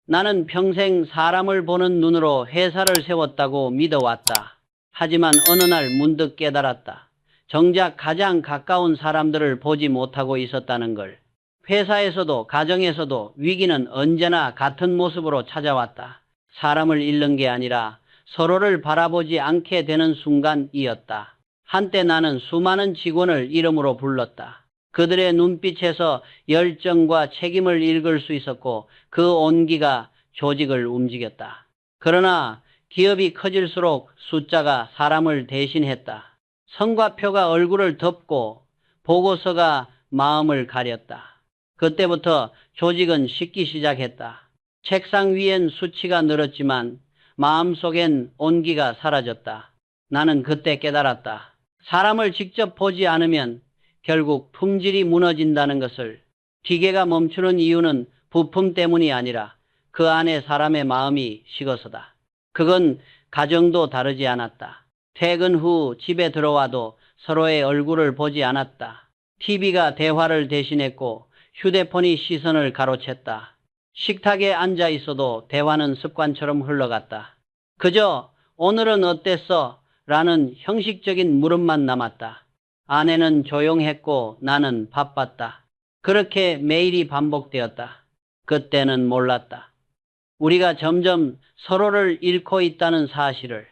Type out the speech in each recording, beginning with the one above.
나는 평생 사람을 보는 눈으로 회사를 세웠다고 믿어왔다. 하지만 어느 날 문득 깨달았다. 정작 가장 가까운 사람들을 보지 못하고 있었다는 걸. 회사에서도 가정에서도 위기는 언제나 같은 모습으로 찾아왔다. 사람을 잃는 게 아니라 서로를 바라보지 않게 되는 순간이었다. 한때 나는 수많은 직원을 이름으로 불렀다. 그들의 눈빛에서 열정과 책임을 읽을 수 있었고 그 온기가 조직을 움직였다. 그러나 기업이 커질수록 숫자가 사람을 대신했다. 성과표가 얼굴을 덮고 보고서가 마음을 가렸다. 그때부터 조직은 식기 시작했다. 책상 위엔 수치가 늘었지만 마음속엔 온기가 사라졌다. 나는 그때 깨달았다. 사람을 직접 보지 않으면 결국 품질이 무너진다는 것을. 기계가 멈추는 이유는 부품 때문이 아니라 그 안에 사람의 마음이 식어서다. 그건 가정도 다르지 않았다. 퇴근 후 집에 들어와도 서로의 얼굴을 보지 않았다. TV가 대화를 대신했고 휴대폰이 시선을 가로챘다. 식탁에 앉아 있어도 대화는 습관처럼 흘러갔다. 그저 오늘은 어땠어? 라는 형식적인 물음만 남았다. 아내는 조용했고 나는 바빴다. 그렇게 매일이 반복되었다. 그때는 몰랐다. 우리가 점점 서로를 잃고 있다는 사실을.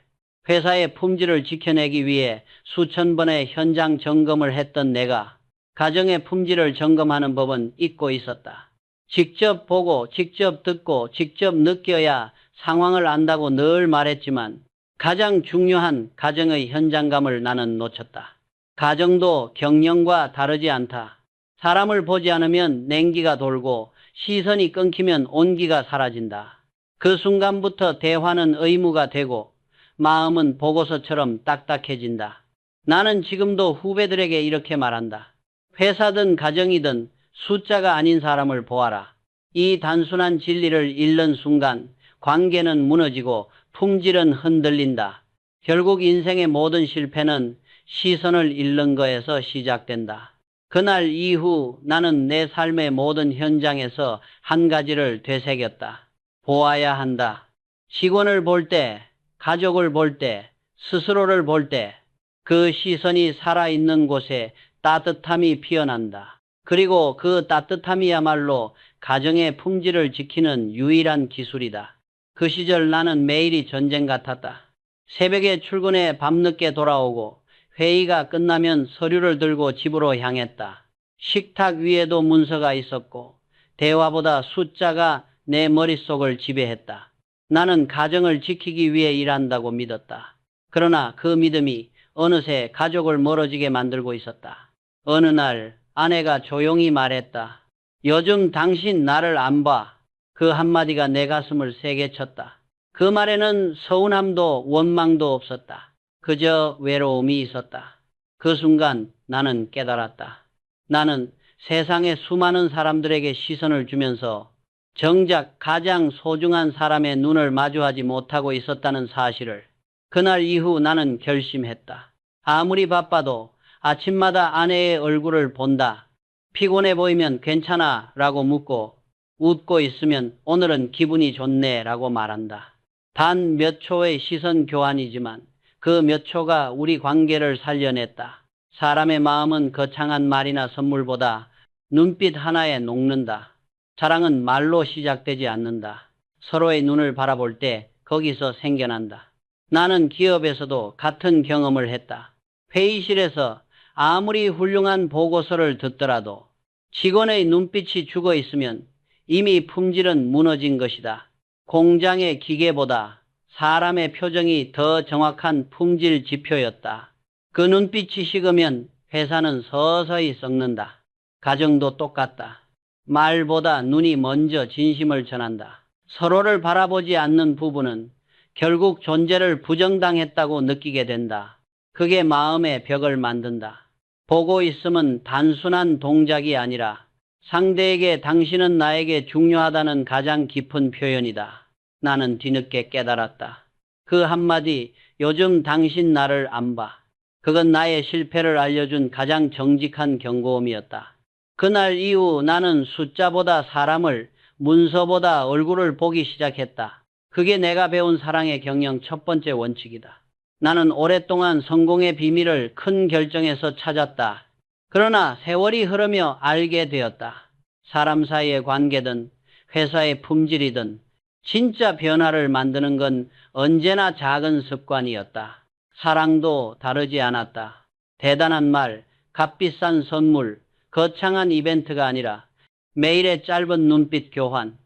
회사의 품질을 지켜내기 위해 수천 번의 현장 점검을 했던 내가 가정의 품질을 점검하는 법은 잊고 있었다. 직접 보고 직접 듣고 직접 느껴야 상황을 안다고 늘 말했지만 가장 중요한 가정의 현장감을 나는 놓쳤다. 가정도 경영과 다르지 않다. 사람을 보지 않으면 냉기가 돌고 시선이 끊기면 온기가 사라진다. 그 순간부터 대화는 의무가 되고 마음은 보고서처럼 딱딱해진다. 나는 지금도 후배들에게 이렇게 말한다. 회사든 가정이든 숫자가 아닌 사람을 보아라. 이 단순한 진리를 잃는 순간 관계는 무너지고 품질은 흔들린다. 결국 인생의 모든 실패는 시선을 잃는 거에서 시작된다. 그날 이후 나는 내 삶의 모든 현장에서 한 가지를 되새겼다. 보아야 한다. 직원을 볼 때, 가족을 볼 때, 스스로를 볼 때, 그 시선이 살아있는 곳에 따뜻함이 피어난다. 그리고 그 따뜻함이야말로 가정의 품질을 지키는 유일한 기술이다. 그 시절 나는 매일이 전쟁 같았다. 새벽에 출근해 밤늦게 돌아오고 회의가 끝나면 서류를 들고 집으로 향했다. 식탁 위에도 문서가 있었고 대화보다 숫자가 내 머릿속을 지배했다. 나는 가정을 지키기 위해 일한다고 믿었다. 그러나 그 믿음이 어느새 가족을 멀어지게 만들고 있었다. 어느 날 아내가 조용히 말했다. 요즘 당신 나를 안 봐. 그 한마디가 내 가슴을 세게 쳤다. 그 말에는 서운함도 원망도 없었다. 그저 외로움이 있었다. 그 순간 나는 깨달았다. 나는 세상의 수많은 사람들에게 시선을 주면서 정작 가장 소중한 사람의 눈을 마주하지 못하고 있었다는 사실을. 그날 이후 나는 결심했다. 아무리 바빠도 아침마다 아내의 얼굴을 본다. 피곤해 보이면 괜찮아 라고 묻고 웃고 있으면 오늘은 기분이 좋네 라고 말한다. 단 몇 초의 시선 교환이지만 그 몇 초가 우리 관계를 살려냈다. 사람의 마음은 거창한 말이나 선물보다 눈빛 하나에 녹는다. 사랑은 말로 시작되지 않는다. 서로의 눈을 바라볼 때 거기서 생겨난다. 나는 기업에서도 같은 경험을 했다. 회의실에서 아무리 훌륭한 보고서를 듣더라도 직원의 눈빛이 죽어 있으면 이미 품질은 무너진 것이다. 공장의 기계보다 사람의 표정이 더 정확한 품질 지표였다. 그 눈빛이 식으면 회사는 서서히 썩는다. 가정도 똑같다. 말보다 눈이 먼저 진심을 전한다. 서로를 바라보지 않는 부부는 결국 존재를 부정당했다고 느끼게 된다. 그게 마음의 벽을 만든다. 보고 있음은 단순한 동작이 아니라 상대에게 당신은 나에게 중요하다는 가장 깊은 표현이다. 나는 뒤늦게 깨달았다. 그 한마디, 요즘 당신 나를 안 봐. 그건 나의 실패를 알려준 가장 정직한 경고음이었다. 그날 이후 나는 숫자보다 사람을 문서보다 얼굴을 보기 시작했다. 그게 내가 배운 사랑의 경영 첫 번째 원칙이다. 나는 오랫동안 성공의 비밀을 큰 결정에서 찾았다. 그러나 세월이 흐르며 알게 되었다. 사람 사이의 관계든 회사의 품질이든 진짜 변화를 만드는 건 언제나 작은 습관이었다. 사랑도 다르지 않았다. 대단한 말, 값비싼 선물, 거창한 이벤트가 아니라 매일의 짧은 눈빛 교환,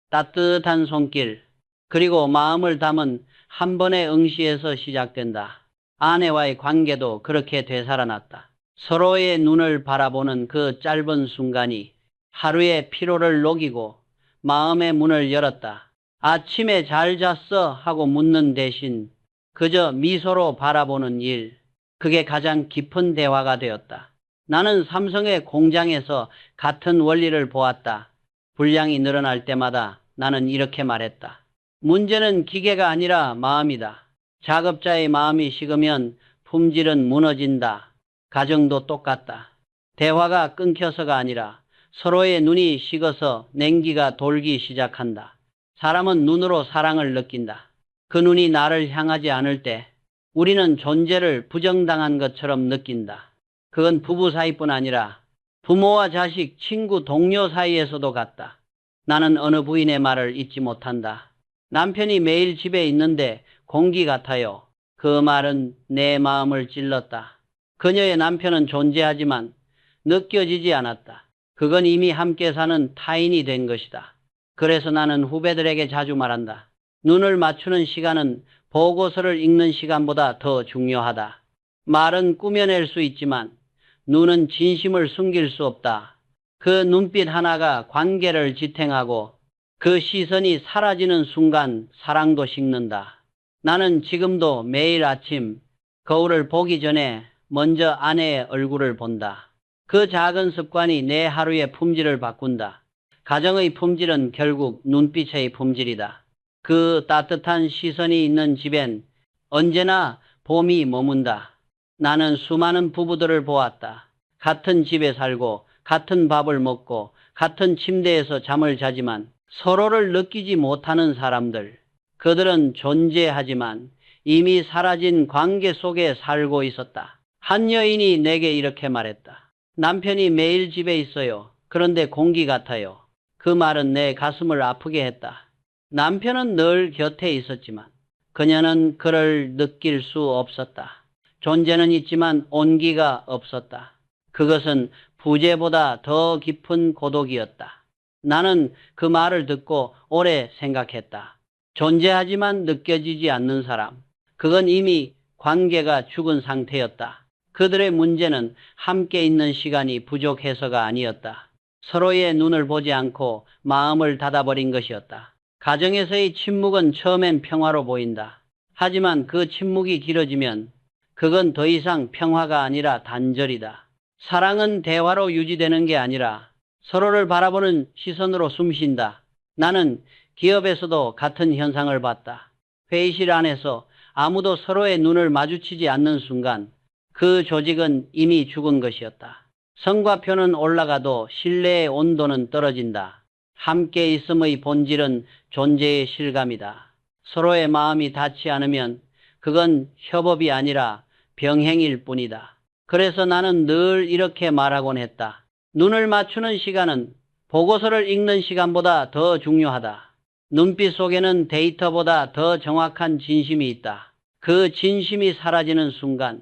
따뜻한 손길, 그리고 마음을 담은 한 번의 응시에서 시작된다. 아내와의 관계도 그렇게 되살아났다. 서로의 눈을 바라보는 그 짧은 순간이 하루의 피로를 녹이고 마음의 문을 열었다. 아침에 잘 잤어? 하고 묻는 대신 그저 미소로 바라보는 일, 그게 가장 깊은 대화가 되었다. 나는 삼성의 공장에서 같은 원리를 보았다. 분량이 늘어날 때마다 나는 이렇게 말했다. 문제는 기계가 아니라 마음이다. 작업자의 마음이 식으면 품질은 무너진다. 가정도 똑같다. 대화가 끊겨서가 아니라 서로의 눈이 식어서 냉기가 돌기 시작한다. 사람은 눈으로 사랑을 느낀다. 그 눈이 나를 향하지 않을 때 우리는 존재를 부정당한 것처럼 느낀다. 그건 부부 사이뿐 아니라 부모와 자식, 친구, 동료 사이에서도 같다. 나는 어느 부인의 말을 잊지 못한다. 남편이 매일 집에 있는데 공기 같아요. 그 말은 내 마음을 찔렀다. 그녀의 남편은 존재하지만 느껴지지 않았다. 그건 이미 함께 사는 타인이 된 것이다. 그래서 나는 후배들에게 자주 말한다. 눈을 맞추는 시간은 보고서를 읽는 시간보다 더 중요하다. 말은 꾸며낼 수 있지만 눈은 진심을 숨길 수 없다. 그 눈빛 하나가 관계를 지탱하고 그 시선이 사라지는 순간 사랑도 식는다. 나는 지금도 매일 아침 거울을 보기 전에 먼저 아내의 얼굴을 본다. 그 작은 습관이 내 하루의 품질을 바꾼다. 가정의 품질은 결국 눈빛의 품질이다. 그 따뜻한 시선이 있는 집엔 언제나 봄이 머문다. 나는 수많은 부부들을 보았다. 같은 집에 살고 같은 밥을 먹고 같은 침대에서 잠을 자지만 서로를 느끼지 못하는 사람들. 그들은 존재하지만 이미 사라진 관계 속에 살고 있었다. 한 여인이 내게 이렇게 말했다. 남편이 매일 집에 있어요. 그런데 공기 같아요. 그 말은 내 가슴을 아프게 했다. 남편은 늘 곁에 있었지만 그녀는 그를 느낄 수 없었다. 존재는 있지만 온기가 없었다. 그것은 부재보다 더 깊은 고독이었다. 나는 그 말을 듣고 오래 생각했다. 존재하지만 느껴지지 않는 사람. 그건 이미 관계가 죽은 상태였다. 그들의 문제는 함께 있는 시간이 부족해서가 아니었다. 서로의 눈을 보지 않고 마음을 닫아버린 것이었다. 가정에서의 침묵은 처음엔 평화로 보인다. 하지만 그 침묵이 길어지면 그건 더 이상 평화가 아니라 단절이다. 사랑은 대화로 유지되는 게 아니라 서로를 바라보는 시선으로 숨쉰다. 나는 기업에서도 같은 현상을 봤다. 회의실 안에서 아무도 서로의 눈을 마주치지 않는 순간 그 조직은 이미 죽은 것이었다. 성과표는 올라가도 신뢰의 온도는 떨어진다. 함께 있음의 본질은 존재의 실감이다. 서로의 마음이 닿지 않으면 그건 협업이 아니라 병행일 뿐이다. 그래서 나는 늘 이렇게 말하곤 했다. 눈을 맞추는 시간은 보고서를 읽는 시간보다 더 중요하다. 눈빛 속에는 데이터보다 더 정확한 진심이 있다. 그 진심이 사라지는 순간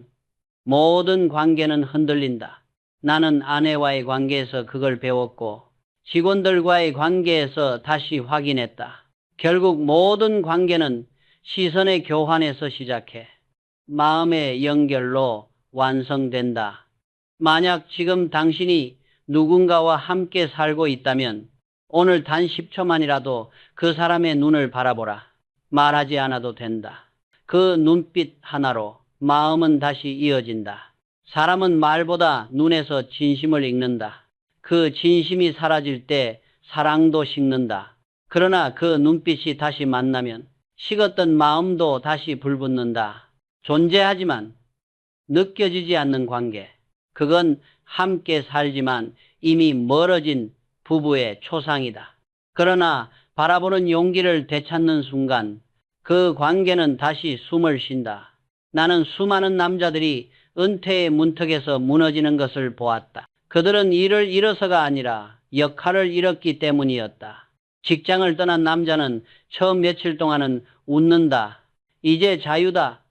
모든 관계는 흔들린다. 나는 아내와의 관계에서 그걸 배웠고 직원들과의 관계에서 다시 확인했다. 결국 모든 관계는 시선의 교환에서 시작해 마음의 연결로 완성된다. 만약 지금 당신이 누군가와 함께 살고 있다면 오늘 단 10초만이라도 그 사람의 눈을 바라보라. 말하지 않아도 된다. 그 눈빛 하나로 마음은 다시 이어진다. 사람은 말보다 눈에서 진심을 읽는다. 그 진심이 사라질 때 사랑도 식는다. 그러나 그 눈빛이 다시 만나면 식었던 마음도 다시 불붙는다. 존재하지만 느껴지지 않는 관계. 그건 함께 살지만 이미 멀어진 부부의 초상이다. 그러나 바라보는 용기를 되찾는 순간 그 관계는 다시 숨을 쉰다. 나는 수많은 남자들이 은퇴의 문턱에서 무너지는 것을 보았다. 그들은 일을 잃어서가 아니라 역할을 잃었기 때문이었다. 직장을 떠난 남자는 처음 며칠 동안은 웃는다. 이제 자유다.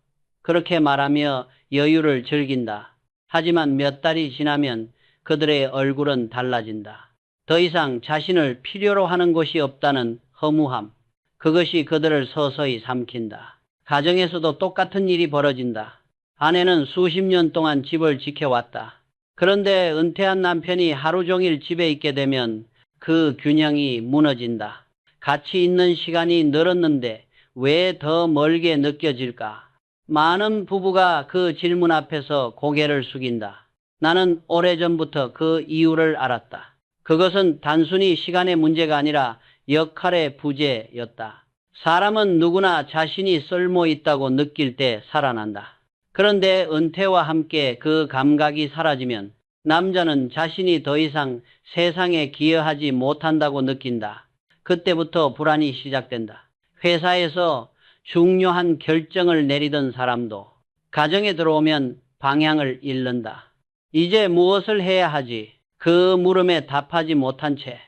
그렇게 말하며 여유를 즐긴다. 하지만 몇 달이 지나면 그들의 얼굴은 달라진다. 더 이상 자신을 필요로 하는 곳이 없다는 허무함. 그것이 그들을 서서히 삼킨다. 가정에서도 똑같은 일이 벌어진다. 아내는 수십 년 동안 집을 지켜왔다. 그런데 은퇴한 남편이 하루 종일 집에 있게 되면 그 균형이 무너진다. 같이 있는 시간이 늘었는데 왜 더 멀게 느껴질까? 많은 부부가 그 질문 앞에서 고개를 숙인다. 나는 오래전부터 그 이유를 알았다. 그것은 단순히 시간의 문제가 아니라 역할의 부재였다. 사람은 누구나 자신이 쓸모 있다고 느낄 때 살아난다. 그런데 은퇴와 함께 그 감각이 사라지면 남자는 자신이 더 이상 세상에 기여하지 못한다고 느낀다. 그때부터 불안이 시작된다. 회사에서 중요한 결정을 내리던 사람도 가정에 들어오면 방향을 잃는다. 이제 무엇을 해야 하지? 그 물음에 답하지 못한 채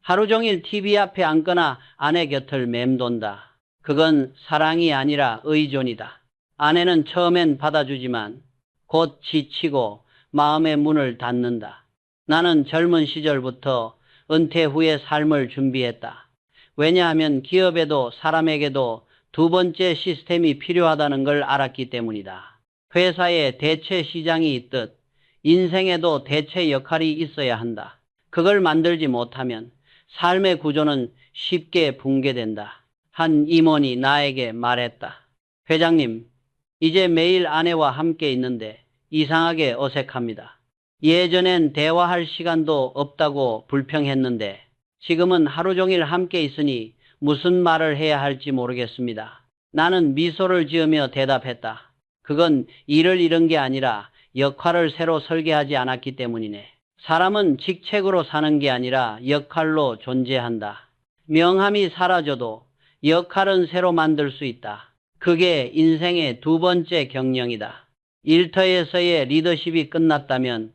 하루 종일 TV 앞에 앉거나 아내 곁을 맴돈다. 그건 사랑이 아니라 의존이다. 아내는 처음엔 받아주지만 곧 지치고 마음의 문을 닫는다. 나는 젊은 시절부터 은퇴 후의 삶을 준비했다. 왜냐하면 기업에도 사람에게도 두 번째 시스템이 필요하다는 걸 알았기 때문이다. 회사에 대체 시장이 있듯 인생에도 대체 역할이 있어야 한다. 그걸 만들지 못하면 삶의 구조는 쉽게 붕괴된다. 한 임원이 나에게 말했다. 회장님, 이제 매일 아내와 함께 있는데 이상하게 어색합니다. 예전엔 대화할 시간도 없다고 불평했는데 지금은 하루 종일 함께 있으니 무슨 말을 해야 할지 모르겠습니다. 나는 미소를 지으며 대답했다. 그건 일을 잃은 게 아니라 역할을 새로 설계하지 않았기 때문이네. 사람은 직책으로 사는 게 아니라 역할로 존재한다. 명함이 사라져도 역할은 새로 만들 수 있다. 그게 인생의 두 번째 경영이다. 일터에서의 리더십이 끝났다면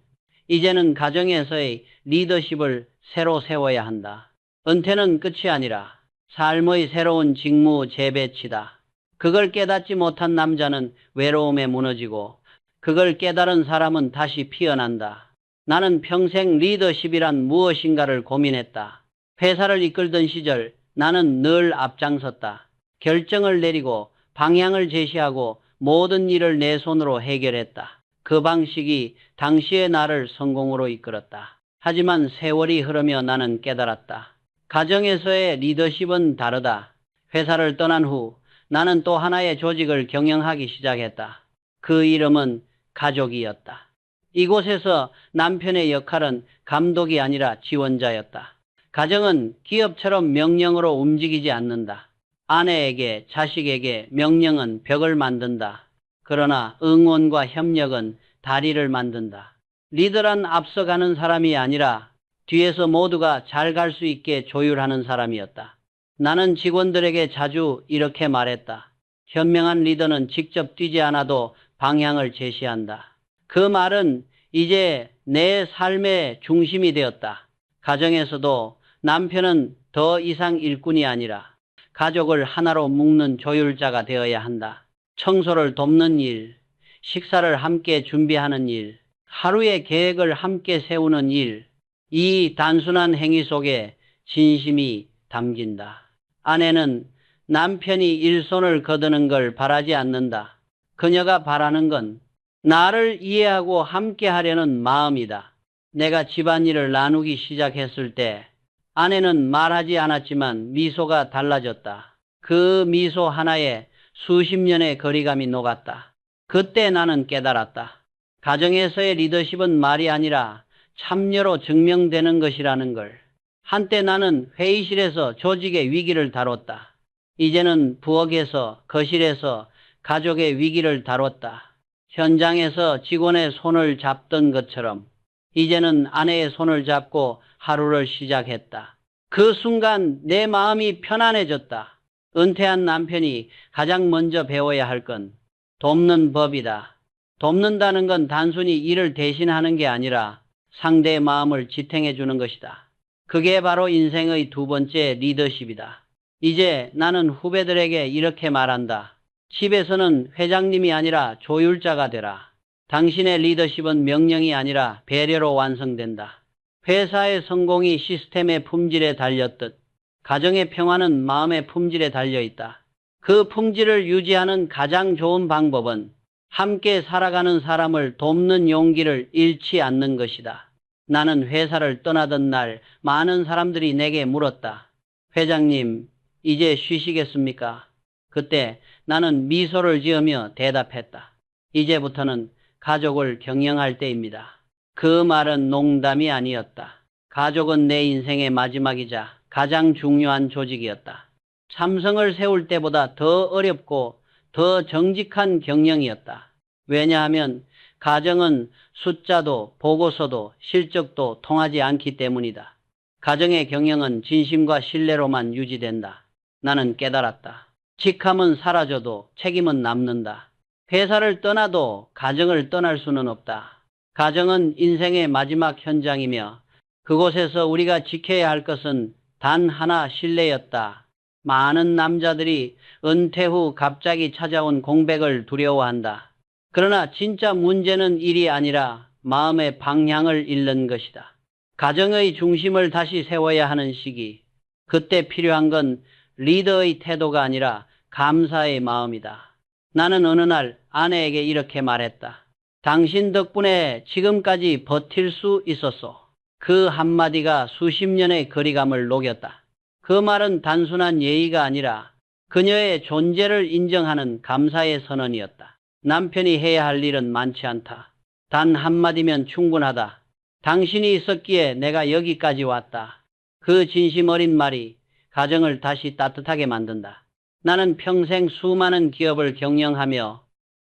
이제는 가정에서의 리더십을 새로 세워야 한다. 은퇴는 끝이 아니라 삶의 새로운 직무 재배치다. 그걸 깨닫지 못한 남자는 외로움에 무너지고 그걸 깨달은 사람은 다시 피어난다. 나는 평생 리더십이란 무엇인가를 고민했다. 회사를 이끌던 시절 나는 늘 앞장섰다. 결정을 내리고 방향을 제시하고 모든 일을 내 손으로 해결했다. 그 방식이 당시의 나를 성공으로 이끌었다. 하지만 세월이 흐르며 나는 깨달았다. 가정에서의 리더십은 다르다. 회사를 떠난 후 나는 또 하나의 조직을 경영하기 시작했다. 그 이름은 가족이었다. 이곳에서 남편의 역할은 감독이 아니라 지원자였다. 가정은 기업처럼 명령으로 움직이지 않는다. 아내에게, 자식에게 명령은 벽을 만든다. 그러나 응원과 협력은 다리를 만든다. 리더란 앞서가는 사람이 아니라 뒤에서 모두가 잘 갈 수 있게 조율하는 사람이었다. 나는 직원들에게 자주 이렇게 말했다. 현명한 리더는 직접 뛰지 않아도 방향을 제시한다. 그 말은 이제 내 삶의 중심이 되었다. 가정에서도 남편은 더 이상 일꾼이 아니라 가족을 하나로 묶는 조율자가 되어야 한다. 청소를 돕는 일, 식사를 함께 준비하는 일, 하루의 계획을 함께 세우는 일, 이 단순한 행위 속에 진심이 담긴다. 아내는 남편이 일손을 거두는 걸 바라지 않는다. 그녀가 바라는 건 나를 이해하고 함께 하려는 마음이다. 내가 집안일을 나누기 시작했을 때 아내는 말하지 않았지만 미소가 달라졌다. 그 미소 하나에 수십 년의 거리감이 녹았다. 그때 나는 깨달았다. 가정에서의 리더십은 말이 아니라 참여로 증명되는 것이라는 걸. 한때 나는 회의실에서 조직의 위기를 다뤘다. 이제는 부엌에서, 거실에서 가족의 위기를 다뤘다. 현장에서 직원의 손을 잡던 것처럼 이제는 아내의 손을 잡고 하루를 시작했다. 그 순간 내 마음이 편안해졌다. 은퇴한 남편이 가장 먼저 배워야 할 건 돕는 법이다. 돕는다는 건 단순히 일을 대신하는 게 아니라 상대의 마음을 지탱해 주는 것이다. 그게 바로 인생의 두 번째 리더십이다. 이제 나는 후배들에게 이렇게 말한다. 집에서는 회장님이 아니라 조율자가 되라. 당신의 리더십은 명령이 아니라 배려로 완성된다. 회사의 성공이 시스템의 품질에 달렸듯 가정의 평화는 마음의 품질에 달려있다. 그 품질을 유지하는 가장 좋은 방법은 함께 살아가는 사람을 돕는 용기를 잃지 않는 것이다. 나는 회사를 떠나던 날 많은 사람들이 내게 물었다. 회장님, 이제 쉬시겠습니까? 그때 나는 미소를 지으며 대답했다. 이제부터는 가족을 경영할 때입니다. 그 말은 농담이 아니었다. 가족은 내 인생의 마지막이자 가장 중요한 조직이었다. 삼성을 세울 때보다 더 어렵고 더 정직한 경영이었다. 왜냐하면 가정은 숫자도 보고서도 실적도 통하지 않기 때문이다. 가정의 경영은 진심과 신뢰로만 유지된다. 나는 깨달았다. 직함은 사라져도 책임은 남는다. 회사를 떠나도 가정을 떠날 수는 없다. 가정은 인생의 마지막 현장이며 그곳에서 우리가 지켜야 할 것은 단 하나 신뢰였다. 많은 남자들이 은퇴 후 갑자기 찾아온 공백을 두려워한다. 그러나 진짜 문제는 일이 아니라 마음의 방향을 잃는 것이다. 가정의 중심을 다시 세워야 하는 시기. 그때 필요한 건 리더의 태도가 아니라 감사의 마음이다. 나는 어느 날 아내에게 이렇게 말했다. 당신 덕분에 지금까지 버틸 수 있었소. 그 한마디가 수십 년의 거리감을 녹였다. 그 말은 단순한 예의가 아니라 그녀의 존재를 인정하는 감사의 선언이었다. 남편이 해야 할 일은 많지 않다. 단 한마디면 충분하다. 당신이 있었기에 내가 여기까지 왔다. 그 진심 어린 말이 가정을 다시 따뜻하게 만든다. 나는 평생 수많은 기업을 경영하며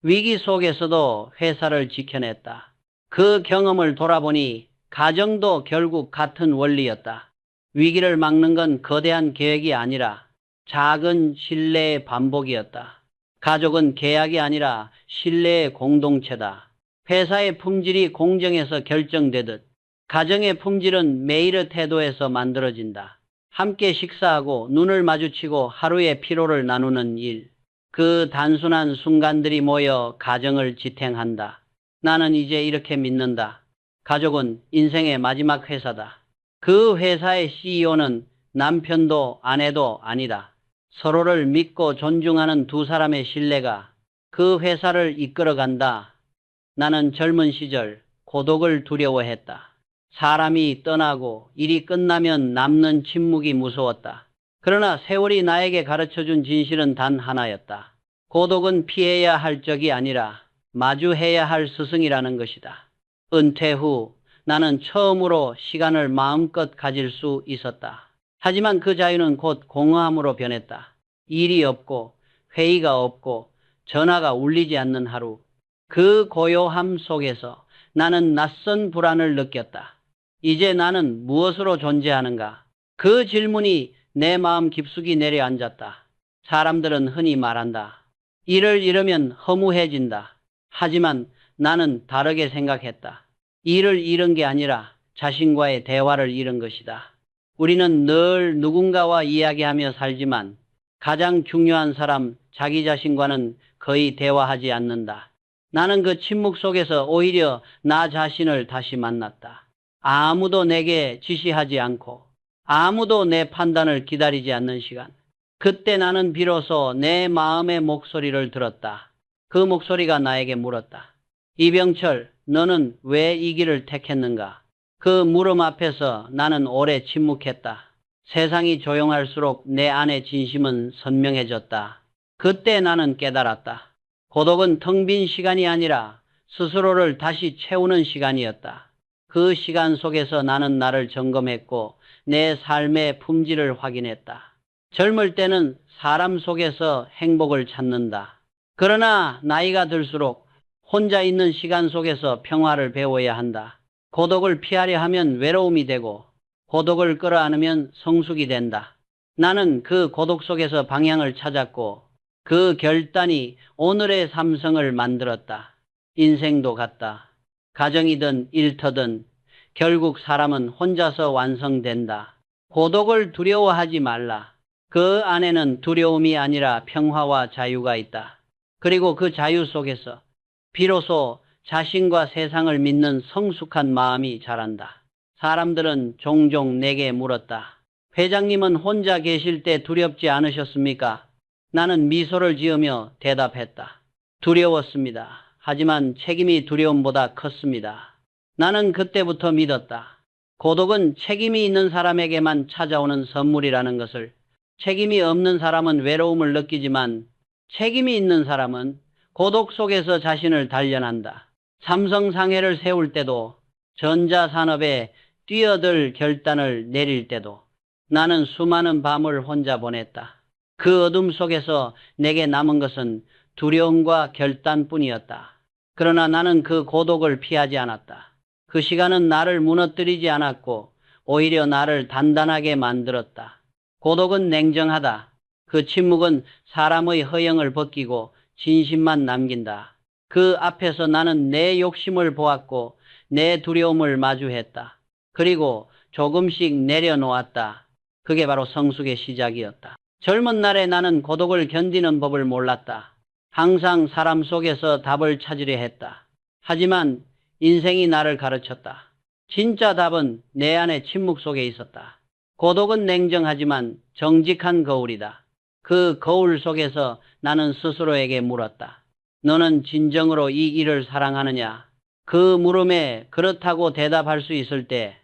위기 속에서도 회사를 지켜냈다. 그 경험을 돌아보니 가정도 결국 같은 원리였다. 위기를 막는 건 거대한 계획이 아니라 작은 신뢰의 반복이었다. 가족은 계약이 아니라 신뢰의 공동체다. 회사의 품질이 공정에서 결정되듯 가정의 품질은 매일의 태도에서 만들어진다. 함께 식사하고 눈을 마주치고 하루의 피로를 나누는 일. 그 단순한 순간들이 모여 가정을 지탱한다. 나는 이제 이렇게 믿는다. 가족은 인생의 마지막 회사다. 그 회사의 CEO는 남편도 아내도 아니다. 서로를 믿고 존중하는 두 사람의 신뢰가 그 회사를 이끌어간다. 나는 젊은 시절 고독을 두려워했다. 사람이 떠나고 일이 끝나면 남는 침묵이 무서웠다. 그러나 세월이 나에게 가르쳐준 진실은 단 하나였다. 고독은 피해야 할 적이 아니라 마주해야 할 스승이라는 것이다. 은퇴 후 나는 처음으로 시간을 마음껏 가질 수 있었다. 하지만 그 자유는 곧 공허함으로 변했다. 일이 없고 회의가 없고 전화가 울리지 않는 하루. 그 고요함 속에서 나는 낯선 불안을 느꼈다. 이제 나는 무엇으로 존재하는가? 그 질문이 내 마음 깊숙이 내려앉았다. 사람들은 흔히 말한다. 일을 잃으면 허무해진다. 하지만 나는 다르게 생각했다. 일을 잃은 게 아니라 자신과의 대화를 잃은 것이다. 우리는 늘 누군가와 이야기하며 살지만 가장 중요한 사람, 자기 자신과는 거의 대화하지 않는다. 나는 그 침묵 속에서 오히려 나 자신을 다시 만났다. 아무도 내게 지시하지 않고 아무도 내 판단을 기다리지 않는 시간. 그때 나는 비로소 내 마음의 목소리를 들었다. 그 목소리가 나에게 물었다. 이병철, 너는 왜 이 길을 택했는가? 그 물음 앞에서 나는 오래 침묵했다. 세상이 조용할수록 내 안의 진심은 선명해졌다. 그때 나는 깨달았다. 고독은 텅 빈 시간이 아니라 스스로를 다시 채우는 시간이었다. 그 시간 속에서 나는 나를 점검했고 내 삶의 품질을 확인했다. 젊을 때는 사람 속에서 행복을 찾는다. 그러나 나이가 들수록 혼자 있는 시간 속에서 평화를 배워야 한다. 고독을 피하려 하면 외로움이 되고 고독을 끌어안으면 성숙이 된다. 나는 그 고독 속에서 방향을 찾았고 그 결단이 오늘의 삼성을 만들었다. 인생도 같다. 가정이든 일터든 결국 사람은 혼자서 완성된다. 고독을 두려워하지 말라. 그 안에는 두려움이 아니라 평화와 자유가 있다. 그리고 그 자유 속에서 비로소 자신과 세상을 믿는 성숙한 마음이 자란다. 사람들은 종종 내게 물었다. 회장님은 혼자 계실 때 두렵지 않으셨습니까? 나는 미소를 지으며 대답했다. 두려웠습니다. 하지만 책임이 두려움보다 컸습니다. 나는 그때부터 믿었다. 고독은 책임이 있는 사람에게만 찾아오는 선물이라는 것을. 책임이 없는 사람은 외로움을 느끼지만 책임이 있는 사람은 고독 속에서 자신을 단련한다. 삼성상회를 세울 때도 전자산업에 뛰어들 결단을 내릴 때도 나는 수많은 밤을 혼자 보냈다. 그 어둠 속에서 내게 남은 것은 두려움과 결단뿐이었다. 그러나 나는 그 고독을 피하지 않았다. 그 시간은 나를 무너뜨리지 않았고 오히려 나를 단단하게 만들었다. 고독은 냉정하다. 그 침묵은 사람의 허영을 벗기고 진심만 남긴다. 그 앞에서 나는 내 욕심을 보았고 내 두려움을 마주했다. 그리고 조금씩 내려놓았다. 그게 바로 성숙의 시작이었다. 젊은 날에 나는 고독을 견디는 법을 몰랐다. 항상 사람 속에서 답을 찾으려 했다. 하지만 인생이 나를 가르쳤다. 진짜 답은 내 안의 침묵 속에 있었다. 고독은 냉정하지만 정직한 거울이다. 그 거울 속에서 나는 스스로에게 물었다. 너는 진정으로 이 일을 사랑하느냐? 그 물음에 그렇다고 대답할 수 있을 때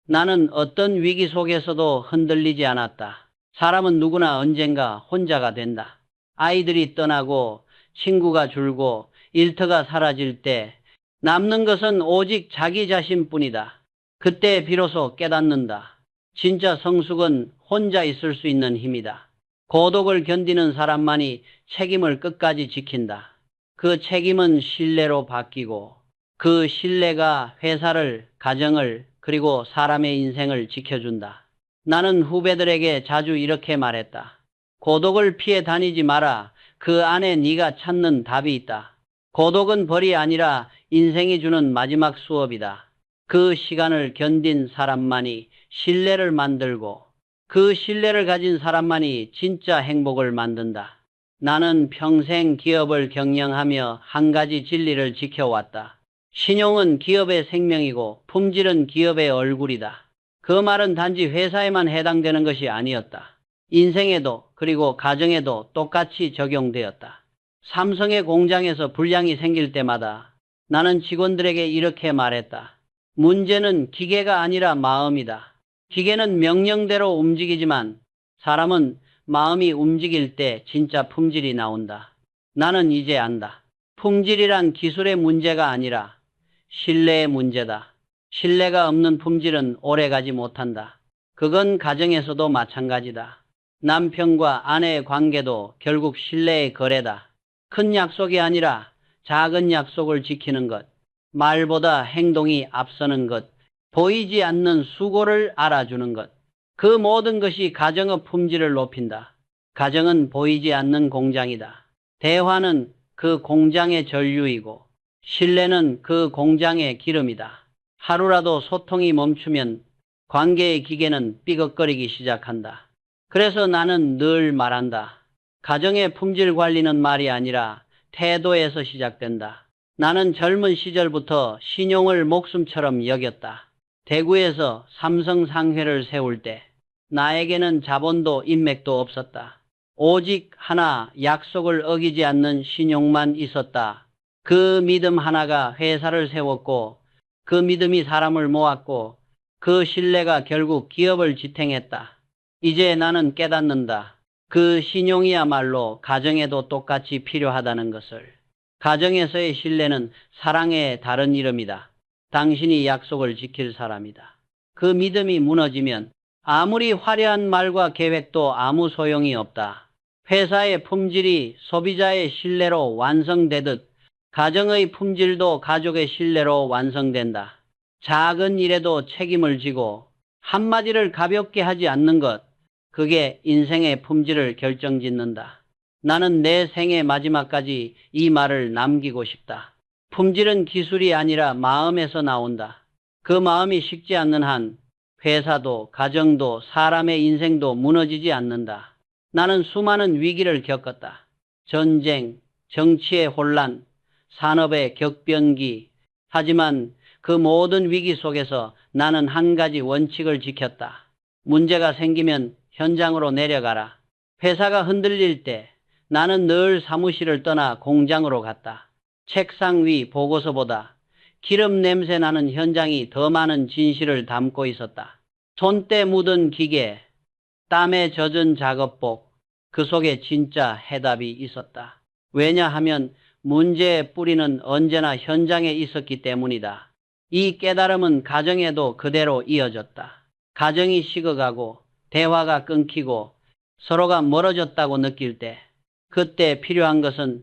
나는 어떤 위기 속에서도 흔들리지 않았다. 사람은 누구나 언젠가 혼자가 된다. 아이들이 떠나고 친구가 줄고 일터가 사라질 때 남는 것은 오직 자기 자신뿐이다. 그때 비로소 깨닫는다. 진짜 성숙은 혼자 있을 수 있는 힘이다. 고독을 견디는 사람만이 책임을 끝까지 지킨다. 그 책임은 신뢰로 바뀌고 그 신뢰가 회사를, 가정을, 그리고 사람의 인생을 지켜준다. 나는 후배들에게 자주 이렇게 말했다. 고독을 피해 다니지 마라. 그 안에 네가 찾는 답이 있다. 고독은 벌이 아니라 인생이 주는 마지막 수업이다. 그 시간을 견딘 사람만이 신뢰를 만들고 그 신뢰를 가진 사람만이 진짜 행복을 만든다. 나는 평생 기업을 경영하며 한 가지 진리를 지켜왔다. 신용은 기업의 생명이고 품질은 기업의 얼굴이다. 그 말은 단지 회사에만 해당되는 것이 아니었다. 인생에도 그리고 가정에도 똑같이 적용되었다. 삼성의 공장에서 불량이 생길 때마다 나는 직원들에게 이렇게 말했다. 문제는 기계가 아니라 마음이다. 기계는 명령대로 움직이지만 사람은 마음이 움직일 때 진짜 품질이 나온다. 나는 이제 안다. 품질이란 기술의 문제가 아니라 신뢰의 문제다. 신뢰가 없는 품질은 오래가지 못한다. 그건 가정에서도 마찬가지다. 남편과 아내의 관계도 결국 신뢰의 거래다. 큰 약속이 아니라 작은 약속을 지키는 것, 말보다 행동이 앞서는 것, 보이지 않는 수고를 알아주는 것. 그 모든 것이 가정의 품질을 높인다. 가정은 보이지 않는 공장이다. 대화는 그 공장의 전류이고 신뢰는 그 공장의 기름이다. 하루라도 소통이 멈추면 관계의 기계는 삐걱거리기 시작한다. 그래서 나는 늘 말한다. 가정의 품질 관리는 말이 아니라 태도에서 시작된다. 나는 젊은 시절부터 신용을 목숨처럼 여겼다. 대구에서 삼성상회를 세울 때 나에게는 자본도 인맥도 없었다. 오직 하나, 약속을 어기지 않는 신용만 있었다. 그 믿음 하나가 회사를 세웠고 그 믿음이 사람을 모았고 그 신뢰가 결국 기업을 지탱했다. 이제 나는 깨닫는다. 그 신용이야말로 가정에도 똑같이 필요하다는 것을. 가정에서의 신뢰는 사랑의 다른 이름이다. 당신이 약속을 지킬 사람이다. 그 믿음이 무너지면 아무리 화려한 말과 계획도 아무 소용이 없다. 회사의 품질이 소비자의 신뢰로 완성되듯 가정의 품질도 가족의 신뢰로 완성된다. 작은 일에도 책임을 지고 한마디를 가볍게 하지 않는 것, 그게 인생의 품질을 결정짓는다. 나는 내 생의 마지막까지 이 말을 남기고 싶다. 품질은 기술이 아니라 마음에서 나온다. 그 마음이 식지 않는 한 회사도 가정도 사람의 인생도 무너지지 않는다. 나는 수많은 위기를 겪었다. 전쟁, 정치의 혼란, 산업의 격변기. 하지만 그 모든 위기 속에서 나는 한 가지 원칙을 지켰다. 문제가 생기면 현장으로 내려가라. 회사가 흔들릴 때 나는 늘 사무실을 떠나 공장으로 갔다. 책상 위 보고서보다 기름 냄새 나는 현장이 더 많은 진실을 담고 있었다. 손때 묻은 기계, 땀에 젖은 작업복, 그 속에 진짜 해답이 있었다. 왜냐하면 문제의 뿌리는 언제나 현장에 있었기 때문이다. 이 깨달음은 가정에도 그대로 이어졌다. 가정이 식어가고 대화가 끊기고 서로가 멀어졌다고 느낄 때, 그때 필요한 것은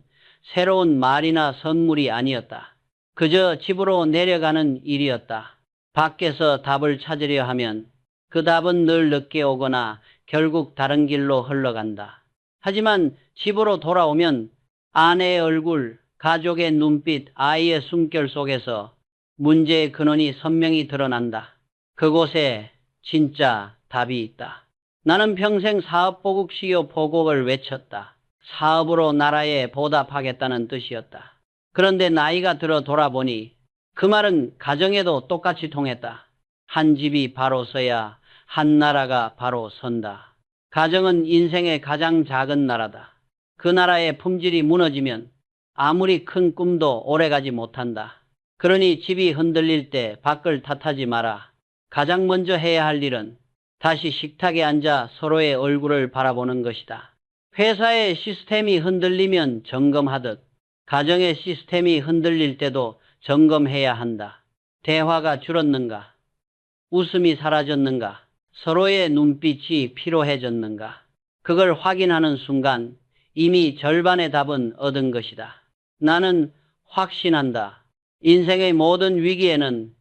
새로운 말이나 선물이 아니었다. 그저 집으로 내려가는 일이었다. 밖에서 답을 찾으려 하면 그 답은 늘 늦게 오거나 결국 다른 길로 흘러간다. 하지만 집으로 돌아오면 아내의 얼굴, 가족의 눈빛, 아이의 숨결 속에서 문제의 근원이 선명히 드러난다. 그곳에 진짜 답이 있다. 나는 평생 사업보국 CEO 보국을 외쳤다. 사업으로 나라에 보답하겠다는 뜻이었다. 그런데 나이가 들어 돌아보니 그 말은 가정에도 똑같이 통했다. 한 집이 바로 서야 한 나라가 바로 선다. 가정은 인생의 가장 작은 나라다. 그 나라의 품질이 무너지면 아무리 큰 꿈도 오래가지 못한다. 그러니 집이 흔들릴 때 밖을 탓하지 마라. 가장 먼저 해야 할 일은 다시 식탁에 앉아 서로의 얼굴을 바라보는 것이다. 회사의 시스템이 흔들리면 점검하듯 가정의 시스템이 흔들릴 때도 점검해야 한다. 대화가 줄었는가? 웃음이 사라졌는가? 서로의 눈빛이 피로해졌는가? 그걸 확인하는 순간 이미 절반의 답은 얻은 것이다. 나는 확신한다. 인생의 모든 위기에는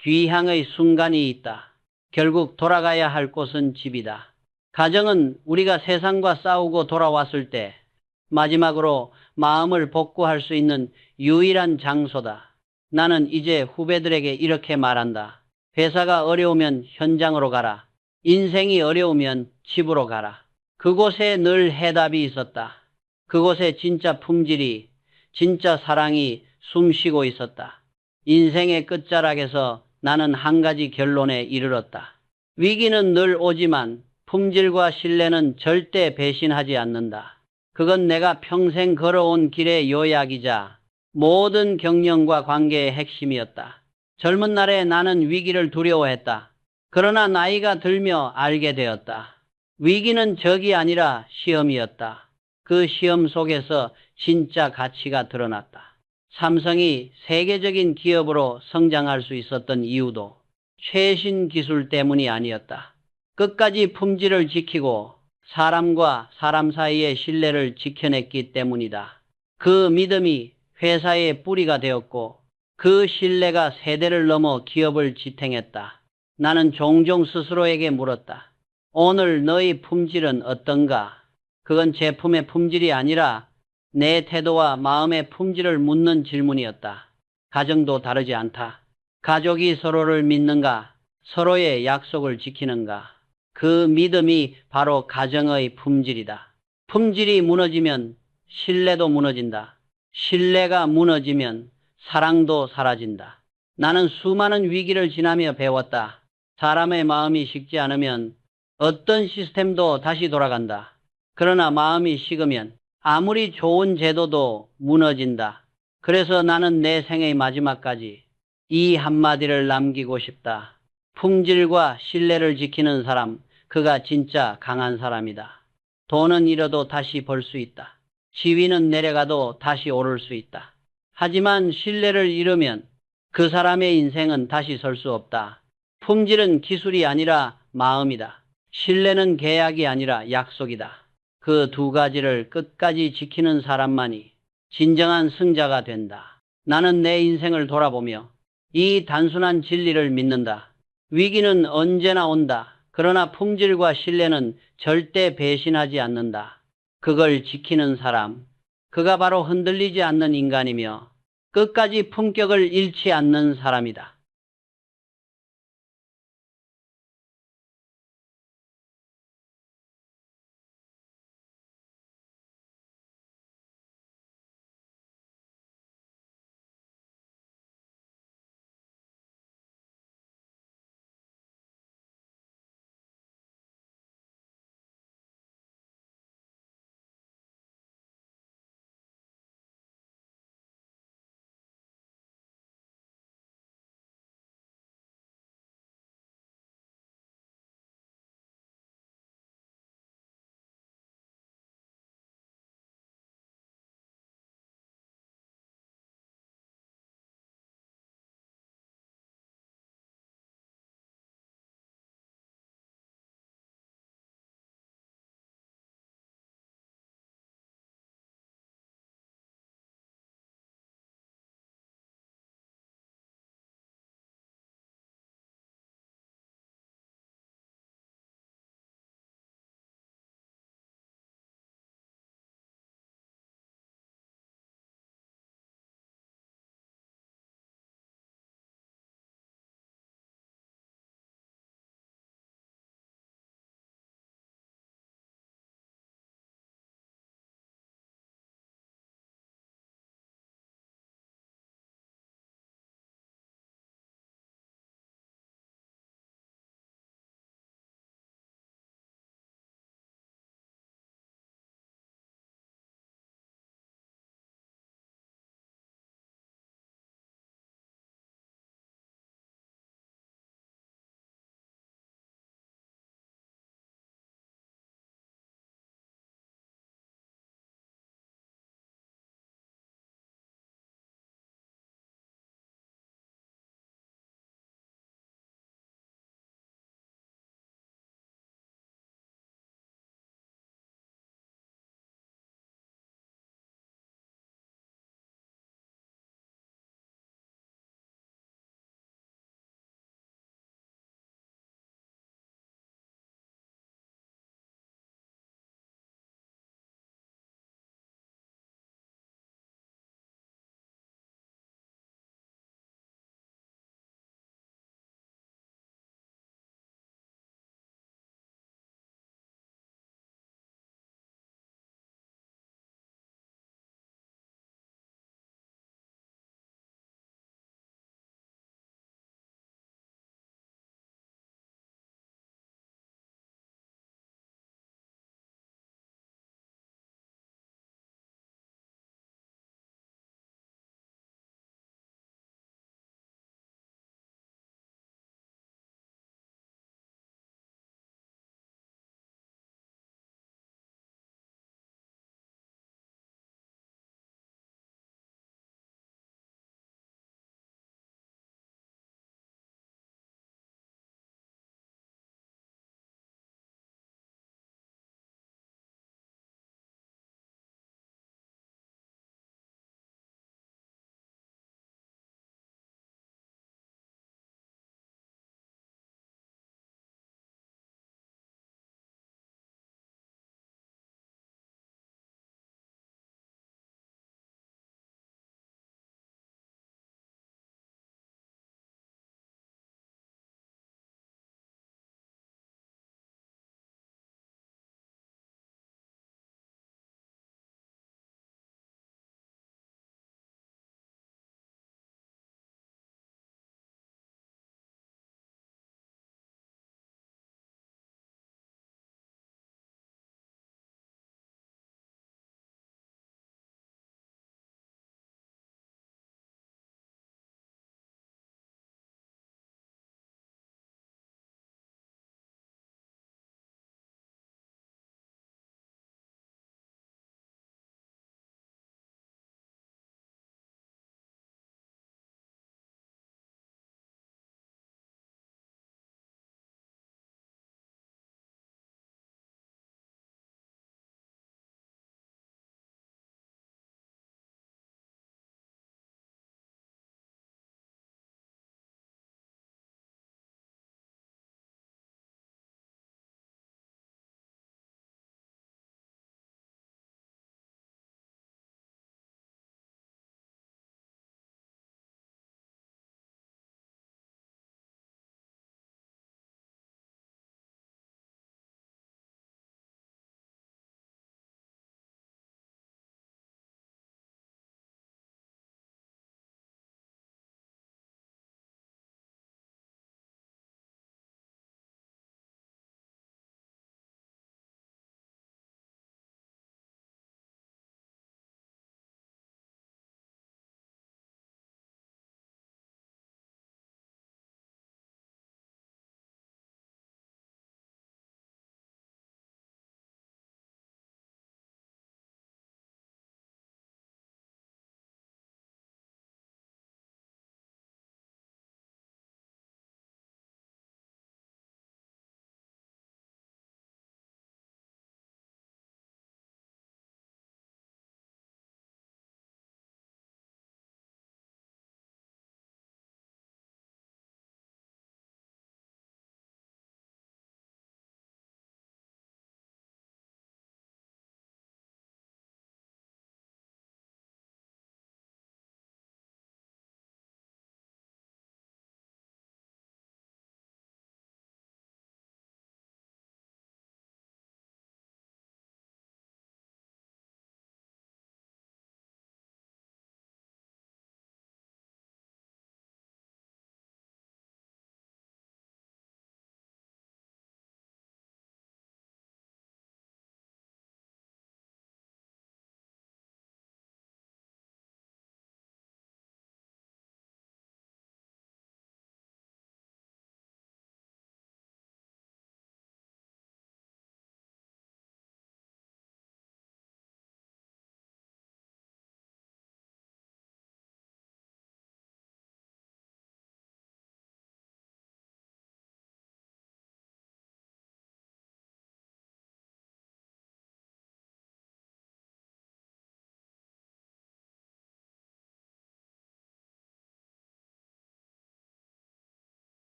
귀향의 순간이 있다. 결국 돌아가야 할 곳은 집이다. 가정은 우리가 세상과 싸우고 돌아왔을 때 마지막으로 마음을 복구할 수 있는 유일한 장소다. 나는 이제 후배들에게 이렇게 말한다. 회사가 어려우면 현장으로 가라. 인생이 어려우면 집으로 가라. 그곳에 늘 해답이 있었다. 그곳에 진짜 품질이, 진짜 사랑이 숨쉬고 있었다. 인생의 끝자락에서 나는 한 가지 결론에 이르렀다. 위기는 늘 오지만 품질과 신뢰는 절대 배신하지 않는다. 그건 내가 평생 걸어온 길의 요약이자 모든 경영과 관계의 핵심이었다. 젊은 날에 나는 위기를 두려워했다. 그러나 나이가 들며 알게 되었다. 위기는 적이 아니라 시험이었다. 그 시험 속에서 진짜 가치가 드러났다. 삼성이 세계적인 기업으로 성장할 수 있었던 이유도 최신 기술 때문이 아니었다. 끝까지 품질을 지키고 사람과 사람 사이의 신뢰를 지켜냈기 때문이다. 그 믿음이 회사의 뿌리가 되었고 그 신뢰가 세대를 넘어 기업을 지탱했다. 나는 종종 스스로에게 물었다. 오늘 너의 품질은 어떤가? 그건 제품의 품질이 아니라 내 태도와 마음의 품질을 묻는 질문이었다. 가정도 다르지 않다. 가족이 서로를 믿는가? 서로의 약속을 지키는가? 그 믿음이 바로 가정의 품질이다. 품질이 무너지면 신뢰도 무너진다. 신뢰가 무너지면 사랑도 사라진다. 나는 수많은 위기를 지나며 배웠다. 사람의 마음이 식지 않으면 어떤 시스템도 다시 돌아간다. 그러나 마음이 식으면 아무리 좋은 제도도 무너진다. 그래서 나는 내 생의 마지막까지 이 한마디를 남기고 싶다. 품질과 신뢰를 지키는 사람, 그가 진짜 강한 사람이다. 돈은 잃어도 다시 벌 수 있다. 지위는 내려가도 다시 오를 수 있다. 하지만 신뢰를 잃으면 그 사람의 인생은 다시 설 수 없다. 품질은 기술이 아니라 마음이다. 신뢰는 계약이 아니라 약속이다. 그 두 가지를 끝까지 지키는 사람만이 진정한 승자가 된다. 나는 내 인생을 돌아보며 이 단순한 진리를 믿는다. 위기는 언제나 온다. 그러나 품질과 신뢰는 절대 배신하지 않는다. 그걸 지키는 사람, 그가 바로 흔들리지 않는 인간이며 끝까지 품격을 잃지 않는 사람이다.